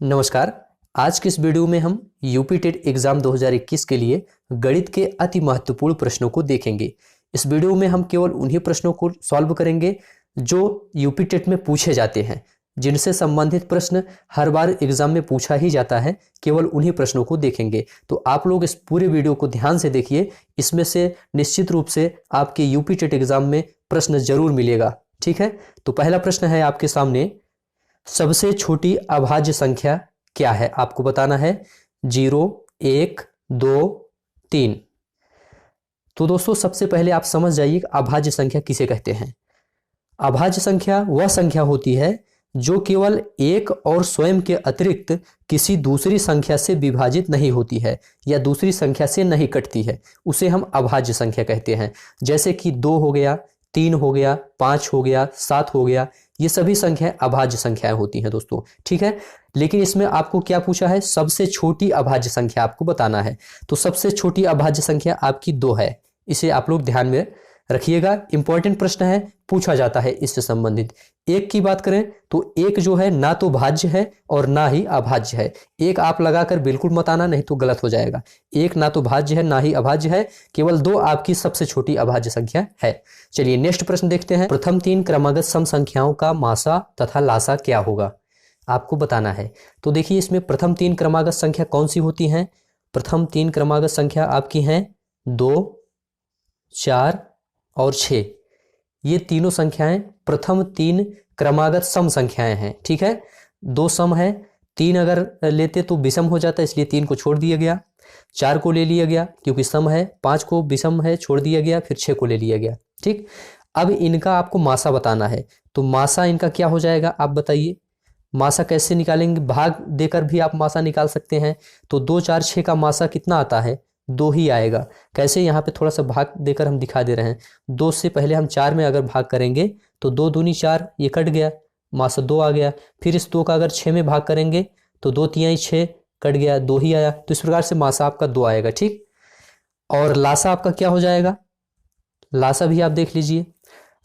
नमस्कार। आज के इस वीडियो में हम यूपी टेट एग्जाम 2021 के लिए गणित के अति महत्वपूर्ण प्रश्नों को देखेंगे। इस वीडियो में हम केवल उन्हीं प्रश्नों को सॉल्व करेंगे जो यूपी टेट में पूछे जाते हैं, जिनसे संबंधित प्रश्न हर बार एग्जाम में पूछा ही जाता है। केवल उन्हीं प्रश्नों को देखेंगे। तो आप लोग इस पूरे वीडियो को ध्यान से देखिए। इसमें से निश्चित रूप से आपके यूपी टेट एग्जाम में प्रश्न जरूर मिलेगा। ठीक है, तो पहला प्रश्न है आपके सामने, सबसे छोटी अभाज्य संख्या क्या है? आपको बताना है 0, 1, 2, 3। तो दोस्तों सबसे पहले आप समझ जाइए कि अभाज्य संख्या किसे कहते हैं। अभाज्य संख्या वह संख्या होती है जो केवल एक और स्वयं के अतिरिक्त किसी दूसरी संख्या से विभाजित नहीं होती है या दूसरी संख्या से नहीं कटती है, उसे हम अभाज्य संख्या कहते हैं। जैसे कि 2 हो गया, 3 हो गया, 5 हो गया, 7 हो गया, ये सभी संख्याएं अभाज्य संख्याएं होती हैं दोस्तों। ठीक है, लेकिन इसमें आपको क्या पूछा है? सबसे छोटी अभाज्य संख्या आपको बताना है। तो सबसे छोटी अभाज्य संख्या आपकी 2 है। इसे आप लोग ध्यान में रखिएगा, इंपॉर्टेंट प्रश्न है, पूछा जाता है इससे संबंधित। एक की बात करें तो एक जो है ना तो भाज्य है और ना ही अभाज्य है। एक आप लगाकर बिल्कुल मत आना, नहीं तो गलत हो जाएगा। एक ना तो भाज्य है ना ही अभाज्य है, केवल 2 आपकी सबसे छोटी अभाज्य संख्या है। चलिए नेक्स्ट प्रश्न देखते हैं। प्रथम 3 क्रमागत सम संख्याओं का मासा तथा लासा क्या होगा? आपको बताना है। तो देखिए इसमें प्रथम 3 क्रमागत संख्या कौन सी होती हैं? प्रथम 3 क्रमागत संख्या आपकी हैं 2, 4 और 6। ये तीनों संख्याएं प्रथम 3 क्रमागत सम संख्याएं हैं। ठीक है, 2 सम है, 3 अगर लेते तो विषम हो जाता, इसलिए 3 को छोड़ दिया गया। 4 को ले लिया गया क्योंकि सम है, 5 को विषम है छोड़ दिया गया, फिर 6 को ले लिया गया। ठीक, अब इनका आपको मासा बताना है। तो मासा इनका क्या हो जाएगा आप बताइए। मासा कैसे निकालेंगे? भाग देकर भी आप मासा निकाल सकते हैं। तो 2, 4, 6 का मासा कितना आता है? 2 ही आएगा। कैसे? यहाँ पे थोड़ा सा भाग देकर हम दिखा दे रहे हैं। 2 से पहले हम 4 में अगर भाग करेंगे तो 2 दूनी 4, ये कट गया, मासा 2 आ गया। फिर इस 2 का अगर 6 में भाग करेंगे तो 2 तिहाई 6, कट गया, 2 ही आया। तो इस प्रकार से मासा आपका 2 आएगा। ठीक, और लासा आपका क्या हो जाएगा? लासा भी आप देख लीजिए।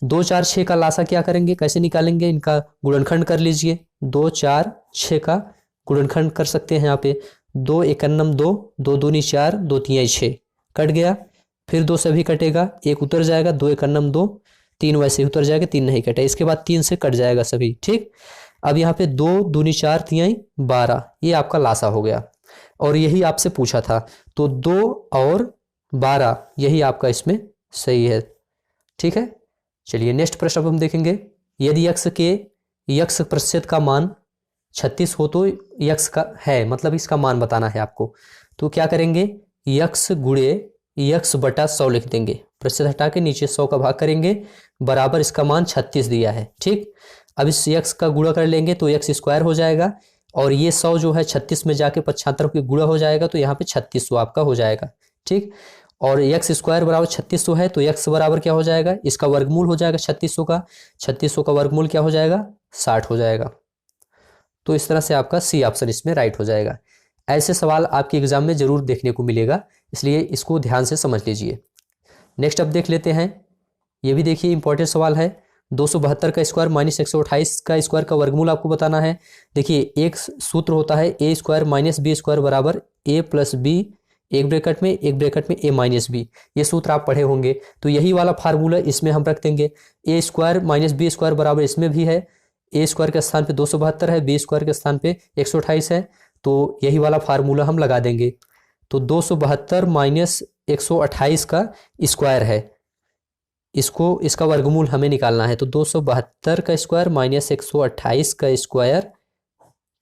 2, 4, 6 का लासा क्या करेंगे, कैसे निकालेंगे? इनका गुणनखंड कर लीजिए। 2, 4, 6 का गुणनखंड कर सकते हैं यहाँ पे। 2 एकन्नम 2, 2 दूनी 4, 2 तिहाई 6, कट गया। फिर 2 से भी कटेगा, 1 उतर जाएगा, 2 एकन्नम 2, 3 वैसे ही उतर जाएगा, 3 नहीं कटे। इसके बाद 3 से कट जाएगा सभी। ठीक, अब यहाँ पे 2 दूनी 4 तिहाई 12, ये आपका लासा हो गया और यही आपसे पूछा था। तो 2 और 12 यही आपका इसमें सही है। ठीक है, चलिए नेक्स्ट प्रश्न अब हम देखेंगे। यदि यक्ष प्रतिशत का मान 36 हो तो यक्ष का है, मतलब इसका मान बताना है आपको। तो क्या करेंगे? यक्ष गुणे यक्ष बटा 100 लिख देंगे। प्रतिशत हटा के नीचे 100 का भाग करेंगे, बराबर इसका मान 36 दिया है। ठीक, अब इस यक्ष का गुणा कर लेंगे तो यक्ष स्क्वायर हो जाएगा और ये 100 जो है 36 में जाके 75 के गुणा हो जाएगा, तो यहाँ पे 3600 आपका हो जाएगा। ठीक, और यक्स स्क्वायर बराबर 3600 है तो यक्स बराबर क्या हो जाएगा? इसका वर्गमूल हो जाएगा 3600 का। 3600 का वर्गमूल क्या हो जाएगा? 60 हो जाएगा। तो इस तरह से आपका सी ऑप्शन इसमें राइट हो जाएगा। ऐसे सवाल आपके एग्जाम में जरूर देखने को मिलेगा, इसलिए इसको ध्यान से समझ लीजिए। नेक्स्ट अब देख लेते हैं। ये भी देखिए इंपॉर्टेंट सवाल है। 272 का स्क्वायर माइनस 128 का स्क्वायर का वर्गमूल आपको बताना है। देखिए एक सूत्र होता है ए स्क्वायर माइनस बी स्क्वायर बराबर ए प्लस बी, एक ब्रैकेट में ए माइनस बी। ये सूत्र आप पढ़े होंगे। तो यही वाला फार्मूला इसमें हम रख देंगे। ए स्क्वायर माइनस बी स्क्वायर बराबर इसमें भी है, ए स्क्वायर के स्थान पे 272 है, बी स्क्वायर के स्थान पे 128 है, तो यही वाला फार्मूला हम लगा देंगे। तो 272 माइनस 128 का स्क्वायर है, इसका वर्गमूल हमें निकालना है। तो 272 का स्क्वायर माइनस 128 का स्क्वायर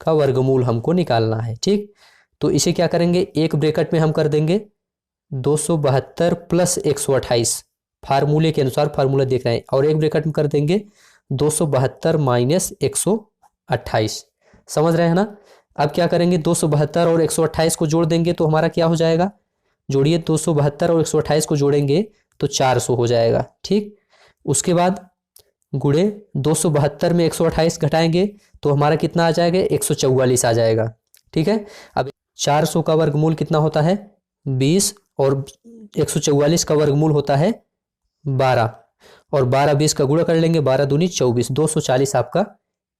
का वर्गमूल हमको निकालना है। ठीक, तो इसे क्या करेंगे? एक ब्रैकेट में हम कर देंगे 272 प्लस 128, फार्मूले के अनुसार फार्मूला देख रहे हैं, और एक ब्रैकेट में कर देंगे 272 माइनस 128। समझ रहे हैं ना? अब क्या करेंगे? 272 और 128 को जोड़ देंगे तो हमारा क्या हो जाएगा? जोड़िए, 272 और 128 को जोड़ेंगे तो 400 हो जाएगा। ठीक, उसके बाद गुणे 272 में 128 घटाएंगे तो हमारा कितना आ जाएगा? 144 आ जाएगा। ठीक है, अब 400 का वर्गमूल कितना होता है? 20, और 144 का वर्गमूल होता है 12, और 12 20 का गुणा कर लेंगे, 12 दूनी 24, 240 आपका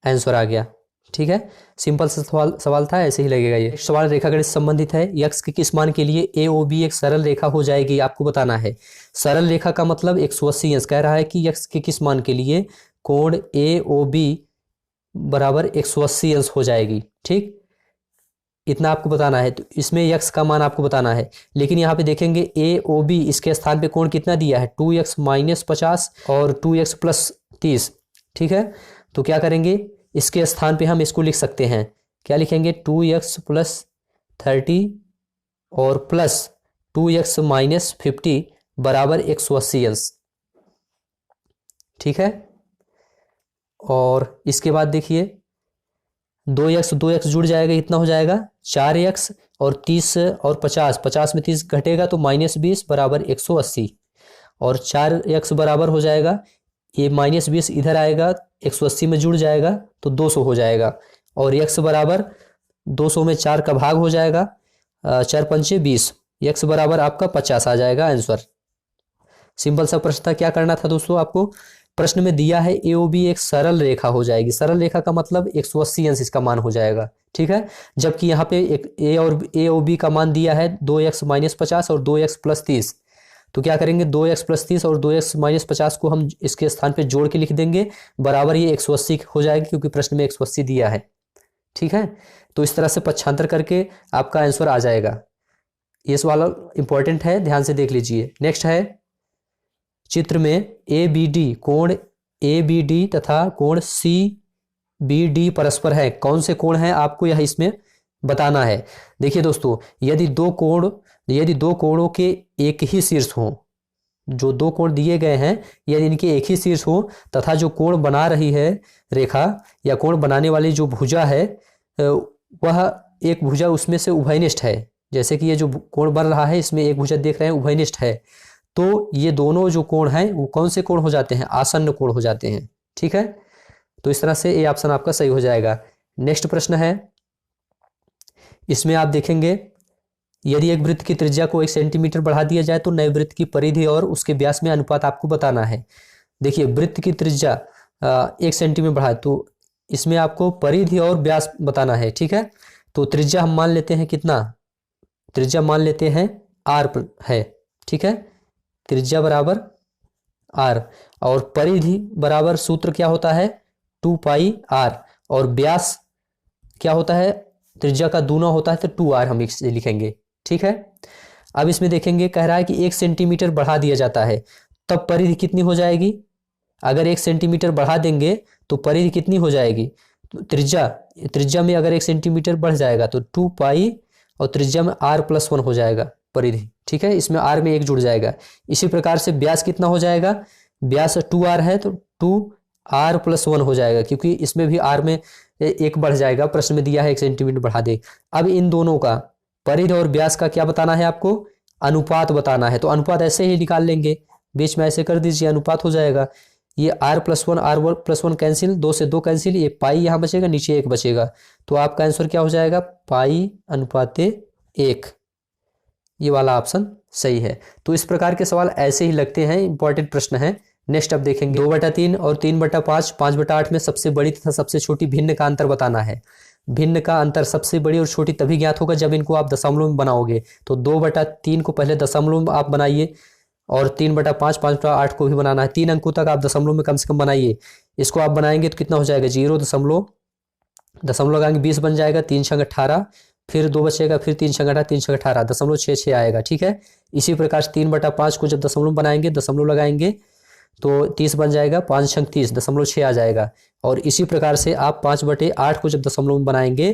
आंसर आ गया। ठीक है, सिंपल सा सवाल था, ऐसे ही लगेगा। ये सवाल रेखागणित संबंधित है। यक्स के किस मान के लिए ए ओ बी एक सरल रेखा हो जाएगी, आपको बताना है। सरल रेखा का मतलब 180 अंश। कह रहा है कि यक्स के किस मान के लिए कोण ए ओ बी बराबर 180 अंश हो जाएगी। ठीक, इतना आपको बताना है। तो इसमें यक्स का मान आपको बताना है। लेकिन यहाँ पे देखेंगे ए ओ बी, इसके स्थान पे कोण कितना दिया है, 2x - 50 और 2x + 30। ठीक है, तो क्या करेंगे, इसके स्थान पे हम इसको लिख सकते हैं। क्या लिखेंगे, 2x + 30 और प्लस 2x - 50 बराबर 180 अंश। ठीक है, और इसके बाद देखिए 2x जुड़ जाएगा, इतना हो जाएगा 4x, और 30 और 50 में 30 घटेगा तो -20 बराबर 180, और 4x बराबर हो जाएगा, ये -20 इधर आएगा, 180 में जुड़ जाएगा तो 200 हो जाएगा, और x बराबर 200 में 4 का भाग हो जाएगा, 4 पंचे 20, x बराबर आपका 50 आ जाएगा आंसर। सिंपल सा प्रश्न था। क्या करना था दोस्तों, आपको प्रश्न में दिया है ए ओ बी एक सरल रेखा हो जाएगी। सरल रेखा का मतलब 180 अंश इसका मान हो जाएगा। ठीक है, जबकि यहाँ पे एक ए ओ बी का मान दिया है 2x - 50 और 2x + 30। तो क्या करेंगे, 2x + 30 और 2x - 50 को हम इसके स्थान पे जोड़ के लिख देंगे, बराबर ये 180 हो जाएगी, क्योंकि प्रश्न में 180 दिया है। ठीक है, तो इस तरह से पक्षांतर करके आपका आंसर आ जाएगा। ये सवाल इंपॉर्टेंट है, ध्यान से देख लीजिए। नेक्स्ट है, चित्र में ए बी डी, कोण ए बी डी तथा कोण सी बी डी परस्पर है। कौन से कोण हैं, आपको यह इसमें बताना है। देखिए दोस्तों, यदि दो कोणों के एक ही शीर्ष हो, जो दो कोण दिए गए हैं यदि इनके एक ही शीर्ष हो, तथा जो कोण बना रही है रेखा या कोण बनाने वाली जो भुजा है वह एक भुजा उसमें से उभयनिष्ठ है। जैसे कि ये जो कोण बन रहा है इसमें एक भुजा देख रहे हैं उभयनिष्ठ है, तो ये दोनों जो कोण हैं वो कौन से कोण हो जाते हैं, आसन्न कोण हो जाते हैं। ठीक है, तो इस तरह से ये ऑप्शन आपका सही हो जाएगा। नेक्स्ट प्रश्न है, इसमें आप देखेंगे यदि एक वृत्त की त्रिज्या को 1 सेंटीमीटर बढ़ा दिया जाए तो नए वृत्त की परिधि और उसके व्यास में अनुपात आपको बताना है। देखिए, वृत्त की त्रिज्या 1 सेंटीमीटर बढ़ाए तो इसमें आपको परिधि और व्यास बताना है। ठीक है, तो त्रिज्या हम मान लेते हैं कितना, त्रिज्या मान लेते हैं r है। ठीक है, त्रिज्या बराबर r, और परिधि बराबर सूत्र क्या होता है 2πr, और व्यास क्या होता है, त्रिज्या का दूना होता है तो 2r हम इसे लिखेंगे। ठीक है, अब इसमें देखेंगे कह रहा है कि 1 सेंटीमीटर बढ़ा दिया जाता है, तब परिधि कितनी हो जाएगी। अगर 1 सेंटीमीटर बढ़ा देंगे तो परिधि कितनी हो जाएगी, तो त्रिज्या में अगर 1 सेंटीमीटर बढ़ जाएगा तो 2π, और त्रिज्या में r+1 हो जाएगा परिधि। ठीक है, इसमें r में 1 जुड़ जाएगा। इसी प्रकार से व्यास कितना हो जाएगा, व्यास 2r है तो 2r+1 हो जाएगा, क्योंकि इसमें भी r में 1 बढ़ जाएगा, प्रश्न में दिया है 1 सेंटीमीटर बढ़ा दे। अब इन दोनों का परिधि और व्यास का क्या बताना है, आपको अनुपात बताना है। तो अनुपात ऐसे ही निकाल लेंगे, बीच में ऐसे कर दीजिए, अनुपात हो जाएगा। ये r+1 कैंसिल, 2 से 2 कैंसिल, ये पाई यहाँ बचेगा, नीचे 1 बचेगा, तो आपका आंसर क्या हो जाएगा, π/1। ये वाला ऑप्शन सही है। तो इस प्रकार के सवाल ऐसे ही लगते हैं, इंपॉर्टेंट प्रश्न है। नेक्स्ट अब देखेंगे 2/3 और 3/5, 5/8 में सबसे बड़ी तथा सबसे छोटी भिन्न का अंतर बताना है। भिन्न का अंतर सबसे बड़ी और छोटी तभी ज्ञात होगा जब इनको आप दशमलव में बनाओगे। तो 2/3 को पहले दशमलव में आप बनाइए, और 3/5, 5/8 को भी बनाना है। 3 अंकों तक आप दशमलव में कम से कम बनाइए। इसको आप बनाएंगे तो कितना हो जाएगा, 0 दशमलव लगाएंगे 20 बन जाएगा, 3 छंग 18, फिर 2 बचेगा, फिर 3 छंग 18, 3 छंग 18, 0.66 आएगा। ठीक है, इसी प्रकार से 3/5 को जब दशमलव बनाएंगे, दशमलव लगाएंगे तो 30 बन जाएगा, 5 छंग 30, 0.6 आ जाएगा। और इसी प्रकार से आप 5/8 को जब दशमलव में बनाएंगे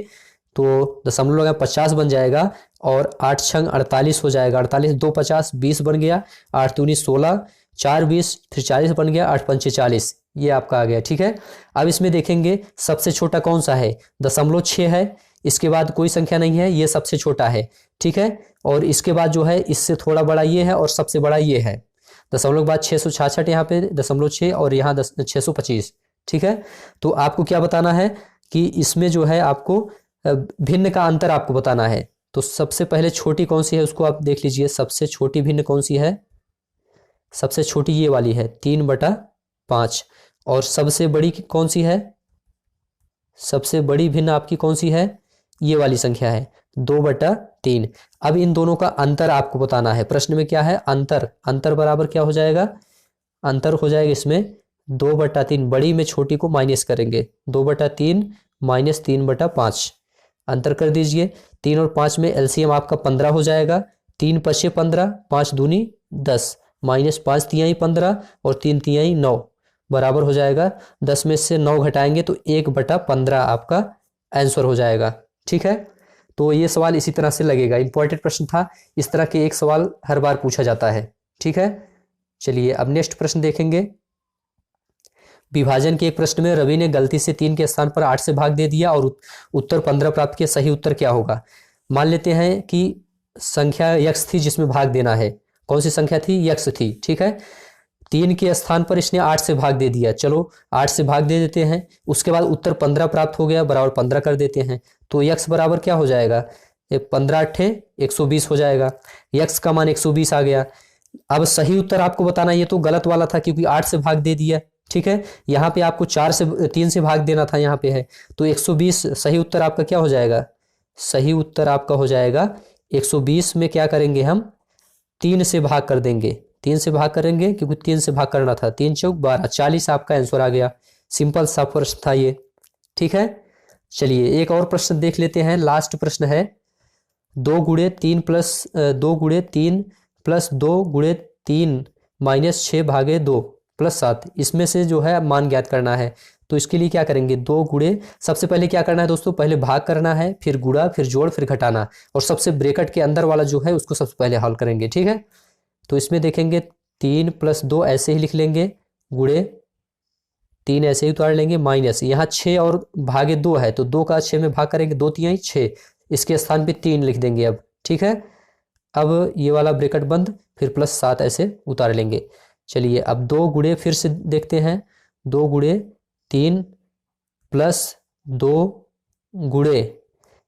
तो दशमलव लगा 50 बन जाएगा, और 8 छंग 48 हो जाएगा, 48 2 50 20 बन गया, 8 दूनी 16, 4 20, फिर 40 बन गया, 8 पंचे 40, ये आपका आ गया। ठीक है, अब इसमें देखेंगे सबसे छोटा कौन सा है, 0.6 है, इसके बाद कोई संख्या नहीं है, ये सबसे छोटा है। ठीक है, और इसके बाद जो है इससे थोड़ा बड़ा ये है, और सबसे बड़ा ये है। दशमलव के बाद 666 यहाँ पे 0.6, और यहाँ 625। ठीक है, तो आपको क्या बताना है कि इसमें जो है आपको भिन्न का अंतर आपको बताना है। तो सबसे पहले छोटी कौन सी है उसको आप देख लीजिए, सबसे छोटी भिन्न कौन सी है, सबसे छोटी ये वाली है 3/5, और सबसे बड़ी कौन सी है, सबसे बड़ी भिन्न आपकी कौन सी है, ये वाली संख्या है 2/3। अब इन दोनों का अंतर आपको बताना है। प्रश्न में क्या है, अंतर, अंतर बराबर क्या हो जाएगा, अंतर हो जाएगा इसमें 2/3, बड़ी में छोटी को माइनस करेंगे, 2/3 माइनस 3/5, अंतर कर दीजिए। 3 और 5 में एलसीएम आपका 15 हो जाएगा, 3 पचे 15, 5 दूनी 10, माइनस 5 तिहाई 15 और 3 तिहाई 9 बराबर हो जाएगा। 10 में से 9 घटाएंगे तो 1/15 आपका आंसर हो जाएगा। ठीक है, तो ये सवाल इसी तरह से लगेगा, इंपॉर्टेंट प्रश्न था। इस तरह के एक सवाल हर बार पूछा जाता है। ठीक है, चलिए अब नेक्स्ट प्रश्न देखेंगे। विभाजन के एक प्रश्न में रवि ने गलती से 3 के स्थान पर 8 से भाग दे दिया और उत्तर 15 प्राप्त किया, सही उत्तर क्या होगा। मान लेते हैं कि संख्या यक्स थी जिसमें भाग देना है। कौन सी संख्या थी, यक्स थी। ठीक है, 3 के स्थान पर इसने 8 से भाग दे दिया, चलो 8 से भाग दे देते हैं। उसके बाद उत्तर 15 प्राप्त हो गया, बराबर 15 कर देते हैं। तो यक्स बराबर क्या हो जाएगा, 15 8 120 हो जाएगा। यक्स का मान 120 आ गया। अब सही उत्तर आपको बताना, ये तो गलत वाला था क्योंकि 8 से भाग दे दिया। ठीक है, यहाँ पे आपको 3 से भाग देना था, यहाँ पे है तो 120 सही उत्तर आपका क्या हो जाएगा, सही उत्तर आपका हो जाएगा 120 में क्या करेंगे हम 3 से भाग कर देंगे, 3 से भाग करेंगे क्योंकि 3 से भाग करना था। 3 चौक 12, 40 आपका आंसर आ गया। सिंपल सा प्रश्न था ये। ठीक है, चलिए एक और प्रश्न देख लेते हैं। लास्ट प्रश्न है 2 गुणे 3 प्लस 2 गुणे 3 प्लस 2 गुणे 3 माइनस 6 भागे 2 प्लस 7, इसमें से जो है मान ज्ञात करना है। तो इसके लिए क्या करेंगे, 2 गुणे, सबसे पहले क्या करना है दोस्तों, पहले भाग करना है, फिर गुणा, फिर जोड़, फिर घटाना, और सबसे ब्रैकेट के अंदर वाला जो है उसको सबसे पहले हल करेंगे। ठीक है, तो इसमें देखेंगे 3 + 2 ऐसे ही लिख लेंगे, गुणे 3 ऐसे ही उतार लेंगे, माइनस यहाँ 6 और भागे 2 है तो 2 का 6 में भाग करेंगे, 2 तिहाई 6, इसके स्थान पे 3 लिख देंगे अब। ठीक है, अब ये वाला ब्रैकेट बंद, फिर प्लस 7 ऐसे उतार लेंगे। चलिए अब 2 गुणे फिर से देखते हैं, 2 गुणे 3 प्लस 2 गुणे,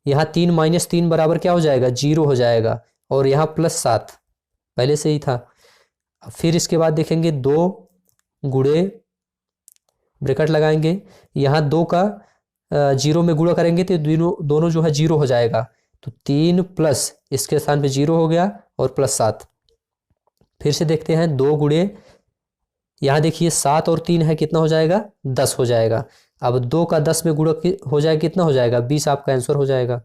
यहाँ 3 माइनस 3 बराबर क्या हो जाएगा, 0 हो जाएगा, और यहाँ प्लस 7 पहले से ही था। फिर इसके बाद देखेंगे 2 गुणे, ब्रैकेट लगाएंगे, यहाँ 2 का 0 में गुणा करेंगे तो दोनों जो है 0 हो जाएगा, तो 3 प्लस इसके स्थान पे 0 हो गया और प्लस 7। फिर से देखते हैं 2 गुणे, यहाँ देखिए 7 और 3 है, कितना हो जाएगा, 10 हो जाएगा। अब 2 का 10 में गुणा हो जाएगा, कितना हो जाएगा, 20 आपका आंसर हो जाएगा।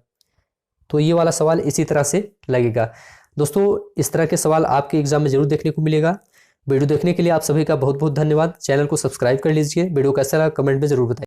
तो ये वाला सवाल इसी तरह से लगेगा। दोस्तों इस तरह के सवाल आपके एग्जाम में जरूर देखने को मिलेगा। वीडियो देखने के लिए आप सभी का बहुत बहुत धन्यवाद। चैनल को सब्सक्राइब कर लीजिए। वीडियो कैसा लगा कमेंट में जरूर बताइए।